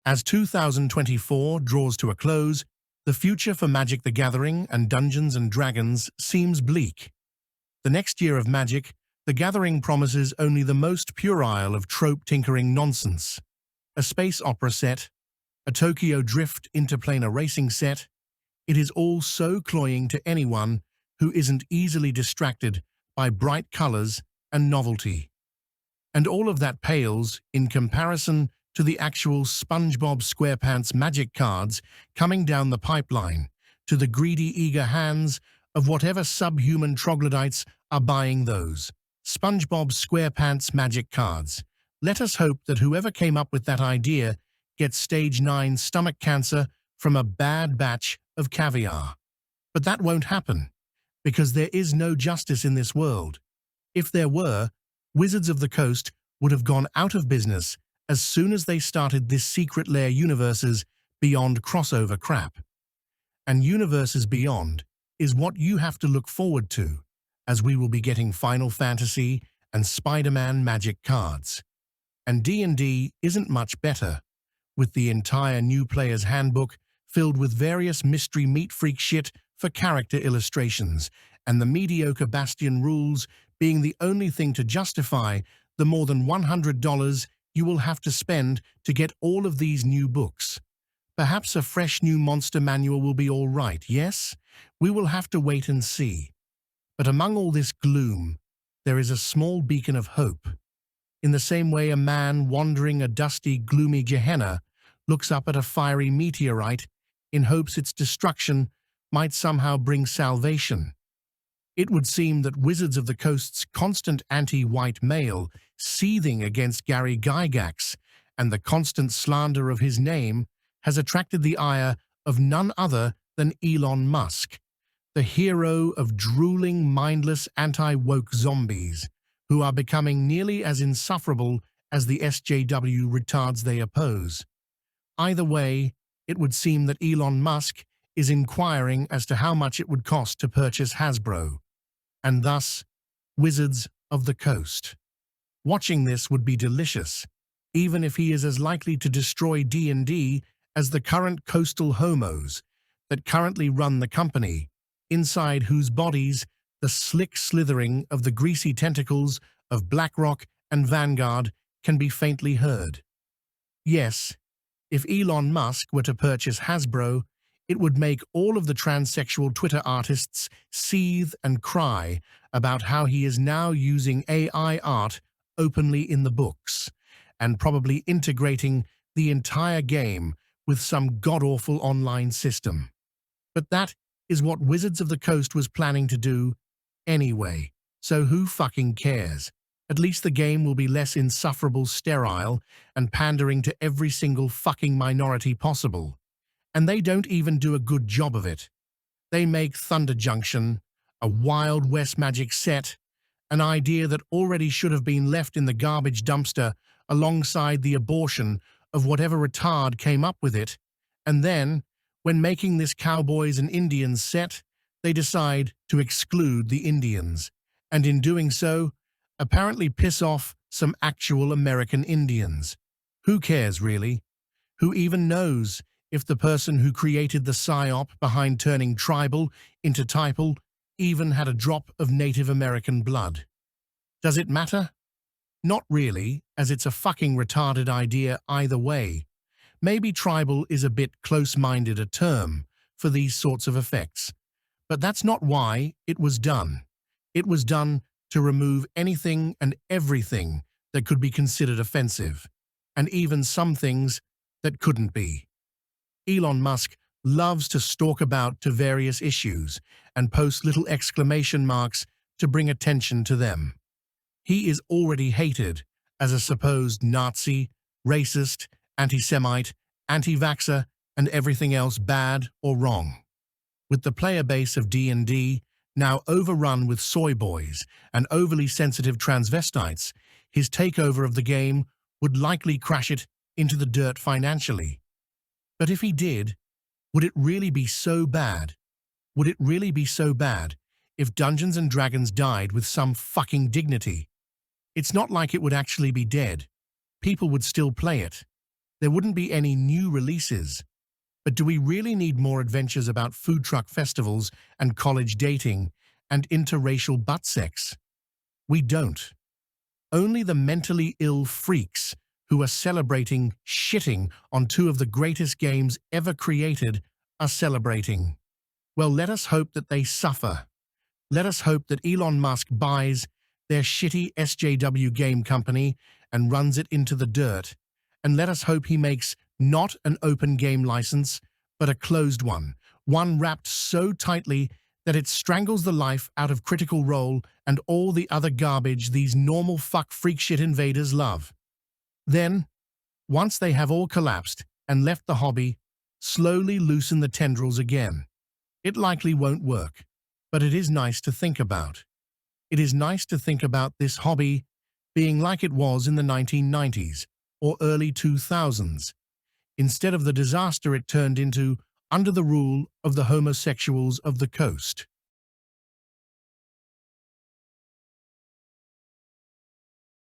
As 2024 draws to a close, the future for Magic the Gathering and Dungeons & Dragons seems bleak. The next year of Magic the Gathering promises only the most puerile of trope-tinkering nonsense. A space opera set, a Tokyo Drift interplanar racing set. It is all so cloying to anyone who isn't easily distracted by bright colors and novelty. And all of that pales in comparison to the actual SpongeBob SquarePants Magic cards coming down the pipeline to the greedy, eager hands of whatever subhuman troglodytes are buying those SpongeBob SquarePants Magic cards. Let us hope that whoever came up with that idea gets stage 9 stomach cancer from a bad batch of caviar. But that won't happen, because there is no justice in this world. If there were, Wizards of the Coast would have gone out of business as soon as they started this Secret Lair Universes Beyond crossover crap. And Universes Beyond is what you have to look forward to, as we will be getting Final Fantasy and Spider-Man Magic cards. And D&D isn't much better, with the entire New Player's Handbook filled with various mystery meat freak shit for character illustrations, and the mediocre Bastion rules being the only thing to justify the more than $100 you will have to spend to get all of these new books. Perhaps a fresh new monster manual will be all right, yes? We will have to wait and see. But among all this gloom, there is a small beacon of hope. In the same way a man wandering a dusty, gloomy Gehenna looks up at a fiery meteorite in hopes its destruction might somehow bring salvation. It would seem that Wizards of the Coast's constant anti-white male seething against Gary Gygax and the constant slander of his name has attracted the ire of none other than Elon Musk, the hero of drooling, mindless, anti-woke zombies who are becoming nearly as insufferable as the SJW retards they oppose. Either way, it would seem that Elon Musk is inquiring as to how much it would cost to purchase Hasbro, and thus Wizards of the Coast. Watching this would be delicious, even if he is as likely to destroy D&D as the current coastal homos that currently run the company, inside whose bodies the slick slithering of the greasy tentacles of BlackRock and Vanguard can be faintly heard. Yes, if Elon Musk were to purchase Hasbro, it would make all of the transsexual Twitter artists seethe and cry about how he is now using AI art openly in the books, and probably integrating the entire game with some god-awful online system. But that is what Wizards of the Coast was planning to do anyway, so who fucking cares? At least the game will be less insufferable, sterile, and pandering to every single fucking minority possible. And they don't even do a good job of it. They make Thunder Junction, a Wild West Magic set, an idea that already should have been left in the garbage dumpster alongside the abortion of whatever retard came up with it, and then, when making this Cowboys and Indians set, they decide to exclude the Indians, and in doing so, apparently piss off some actual American Indians. Who cares, really? Who even knows if the person who created the psyop behind turning tribal into typal even had a drop of Native American blood? Does it matter? Not really, as it's a fucking retarded idea either way. Maybe tribal is a bit close-minded a term for these sorts of effects, but that's not why it was done. It was done to remove anything and everything that could be considered offensive, and even some things that couldn't be. Elon Musk loves to stalk about to various issues and post little exclamation marks to bring attention to them. He is already hated as a supposed Nazi, racist, anti-Semite, anti-vaxxer, and everything else bad or wrong. With the player base of D&D now overrun with soy boys and overly sensitive transvestites, his takeover of the game would likely crash it into the dirt financially. But if he did, would it really be so bad? Would it really be so bad if Dungeons & Dragons died with some fucking dignity? It's not like it would actually be dead. People would still play it. There wouldn't be any new releases. But do we really need more adventures about food truck festivals and college dating and interracial butt sex? We don't. Only the mentally ill freaks who are celebrating shitting on two of the greatest games ever created are celebrating. Well, let us hope that they suffer. Let us hope that Elon Musk buys their shitty SJW game company and runs it into the dirt. And let us hope he makes not an open game license, but a closed one wrapped so tightly that it strangles the life out of Critical Role and all the other garbage these normal fuck freak shit invaders love. Then, once they have all collapsed and left the hobby, slowly loosen the tendrils again. It likely won't work, but it is nice to think about. It is nice to think about this hobby being like it was in the 1990s or early 2000s, instead of the disaster it turned into under the rule of the homosexuals of the coast.